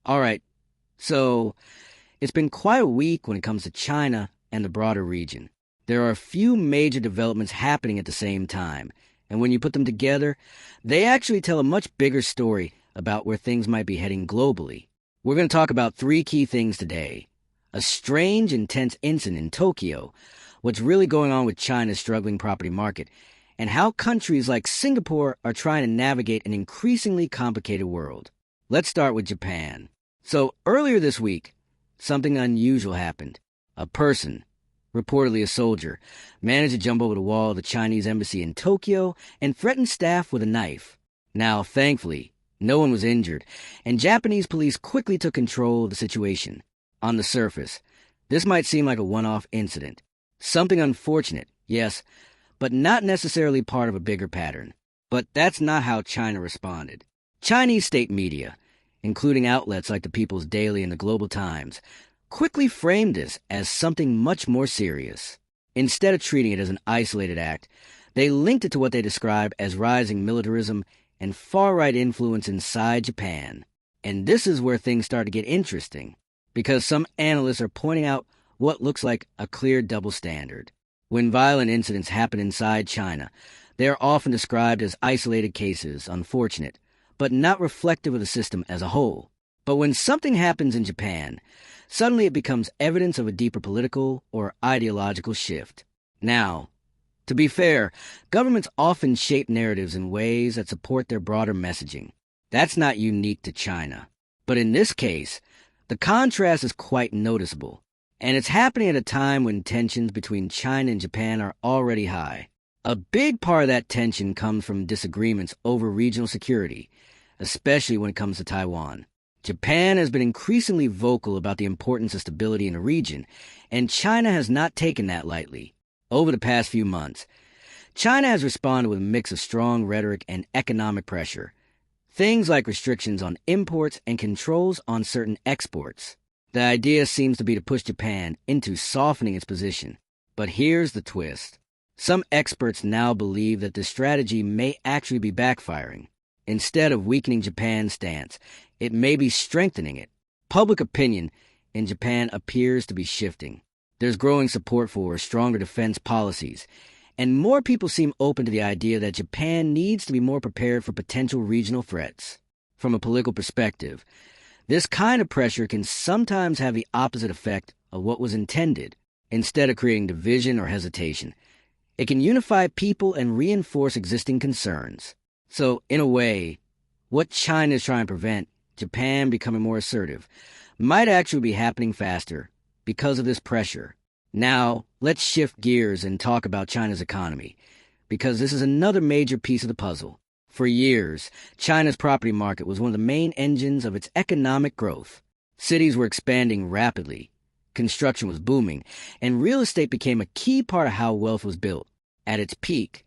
All right, so it's been quite a week when it comes to China and the broader region. There are a few major developments happening at the same time, and when you put them together, they actually tell a much bigger story about where things might be heading globally. We're going to talk about three key things today: a strange, intense incident in Tokyo, what's really going on with China's struggling property market, and how countries like Singapore are trying to navigate an increasingly complicated world. Let's start with Japan. So, earlier this week, something unusual happened. A person, reportedly a soldier, managed to jump over the wall of the Chinese embassy in Tokyo and threaten staff with a knife. Now, thankfully, no one was injured, and Japanese police quickly took control of the situation. On the surface, this might seem like a one-off incident. Something unfortunate, yes, but not necessarily part of a bigger pattern. But that's not how China responded. Chinese state media, including outlets like the People's Daily and the Global Times, quickly framed this as something much more serious. Instead of treating it as an isolated act, they linked it to what they describe as rising militarism and far-right influence inside Japan. And this is where things start to get interesting, because some analysts are pointing out what looks like a clear double standard. When violent incidents happen inside China, they are often described as isolated cases, unfortunate, but not reflective of the system as a whole. But when something happens in Japan, suddenly it becomes evidence of a deeper political or ideological shift. Now, to be fair, governments often shape narratives in ways that support their broader messaging. That's not unique to China. But in this case, the contrast is quite noticeable, and it's happening at a time when tensions between China and Japan are already high. A big part of that tension comes from disagreements over regional security, especially when it comes to Taiwan. Japan has been increasingly vocal about the importance of stability in the region, and China has not taken that lightly. Over the past few months, China has responded with a mix of strong rhetoric and economic pressure. Things like restrictions on imports and controls on certain exports. The idea seems to be to push Japan into softening its position. But here's the twist. Some experts now believe that this strategy may actually be backfiring. Instead of weakening Japan's stance, it may be strengthening it. Public opinion in Japan appears to be shifting. There's growing support for stronger defense policies, and more people seem open to the idea that Japan needs to be more prepared for potential regional threats. From a political perspective, this kind of pressure can sometimes have the opposite effect of what was intended. Instead of creating division or hesitation, it can unify people and reinforce existing concerns. So, in a way, what China is trying to prevent, Japan becoming more assertive, might actually be happening faster because of this pressure. Now, let's shift gears and talk about China's economy, because this is another major piece of the puzzle. For years, China's property market was one of the main engines of its economic growth. Cities were expanding rapidly, construction was booming, and real estate became a key part of how wealth was built. At its peak,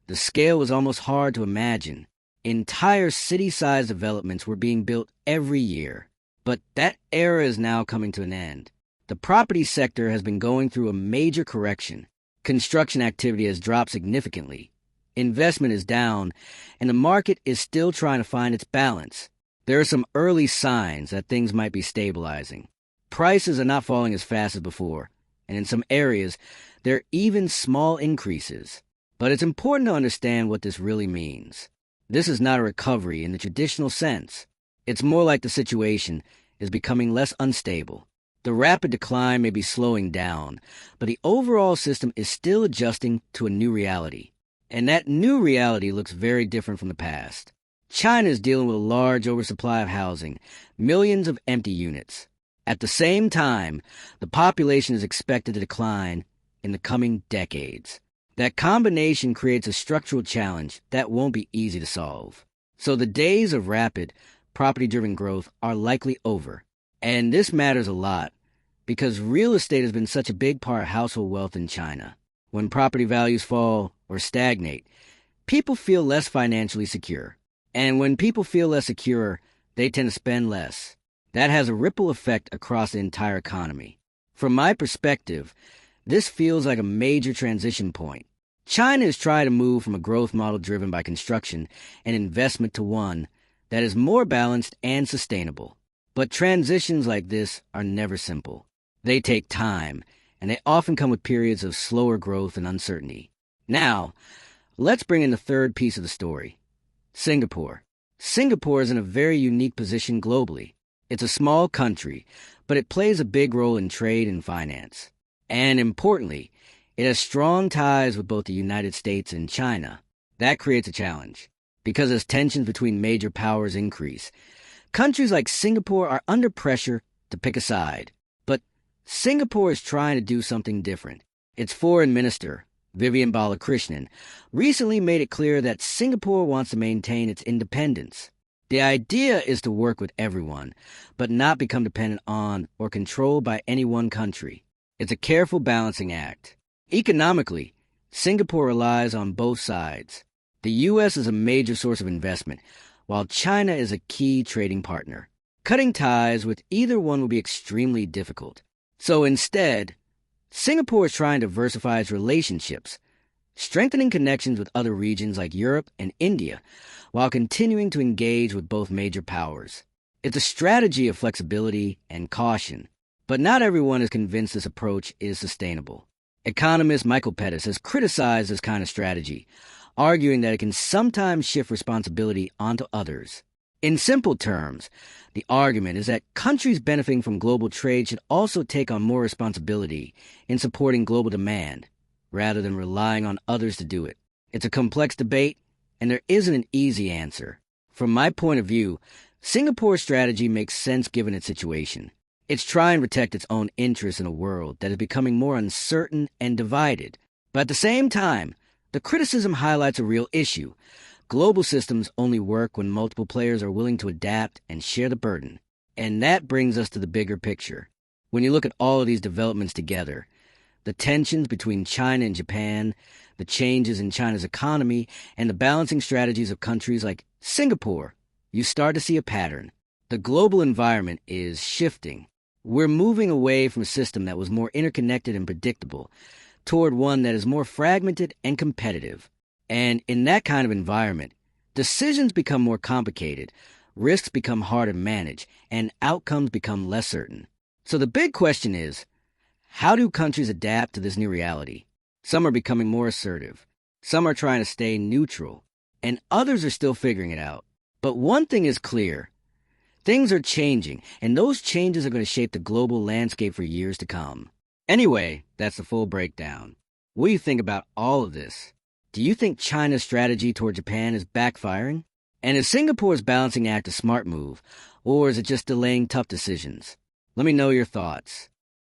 the scale was almost hard to imagine. Entire city-sized developments were being built every year. But that era is now coming to an end. The property sector has been going through a major correction. Construction activity has dropped significantly. Investment is down, and the market is still trying to find its balance. There are some early signs that things might be stabilizing. Prices are not falling as fast as before, and in some areas, there are even small increases. But it's important to understand what this really means. This is not a recovery in the traditional sense. It's more like the situation is becoming less unstable. The rapid decline may be slowing down, but the overall system is still adjusting to a new reality. And that new reality looks very different from the past. China is dealing with a large oversupply of housing, millions of empty units. At the same time, the population is expected to decline in the coming decades. That combination creates a structural challenge that won't be easy to solve. So the days of rapid, property-driven growth are likely over. And this matters a lot because real estate has been such a big part of household wealth in China. When property values fall or stagnate, people feel less financially secure. And when people feel less secure, they tend to spend less. That has a ripple effect across the entire economy. From my perspective, this feels like a major transition point. China is trying to move from a growth model driven by construction and investment to one that is more balanced and sustainable. But transitions like this are never simple. They take time, and they often come with periods of slower growth and uncertainty. Now, let's bring in the third piece of the story. Singapore. Singapore is in a very unique position globally. It's a small country, but it plays a big role in trade and finance. And importantly, it has strong ties with both the United States and China. That creates a challenge, because as tensions between major powers increase, countries like Singapore are under pressure to pick a side. But Singapore is trying to do something different. Its foreign minister, Vivian Balakrishnan, recently made it clear that Singapore wants to maintain its independence. The idea is to work with everyone, but not become dependent on or controlled by any one country. It's a careful balancing act. Economically, Singapore relies on both sides. The U.S. is a major source of investment, while China is a key trading partner. Cutting ties with either one will be extremely difficult. So instead, Singapore is trying to diversify its relationships, strengthening connections with other regions like Europe and India, while continuing to engage with both major powers. It's a strategy of flexibility and caution, but not everyone is convinced this approach is sustainable. Economist Michael Pettis has criticized this kind of strategy, arguing that it can sometimes shift responsibility onto others. In simple terms, the argument is that countries benefiting from global trade should also take on more responsibility in supporting global demand, rather than relying on others to do it. It's a complex debate, and there isn't an easy answer. From my point of view, Singapore's strategy makes sense given its situation. It's trying to protect its own interests in a world that is becoming more uncertain and divided. But at the same time, the criticism highlights a real issue. Global systems only work when multiple players are willing to adapt and share the burden. And that brings us to the bigger picture. When you look at all of these developments together, the tensions between China and Japan, the changes in China's economy, and the balancing strategies of countries like Singapore, you start to see a pattern. The global environment is shifting. We're moving away from a system that was more interconnected and predictable toward one that is more fragmented and competitive. And in that kind of environment, decisions become more complicated, risks become harder to manage, and outcomes become less certain. So the big question is, how do countries adapt to this new reality? Some are becoming more assertive. Some are trying to stay neutral. And others are still figuring it out. But one thing is clear. Things are changing, and those changes are going to shape the global landscape for years to come. Anyway, that's the full breakdown. What do you think about all of this? Do you think China's strategy toward Japan is backfiring? And is Singapore's balancing act a smart move, or is it just delaying tough decisions? Let me know your thoughts.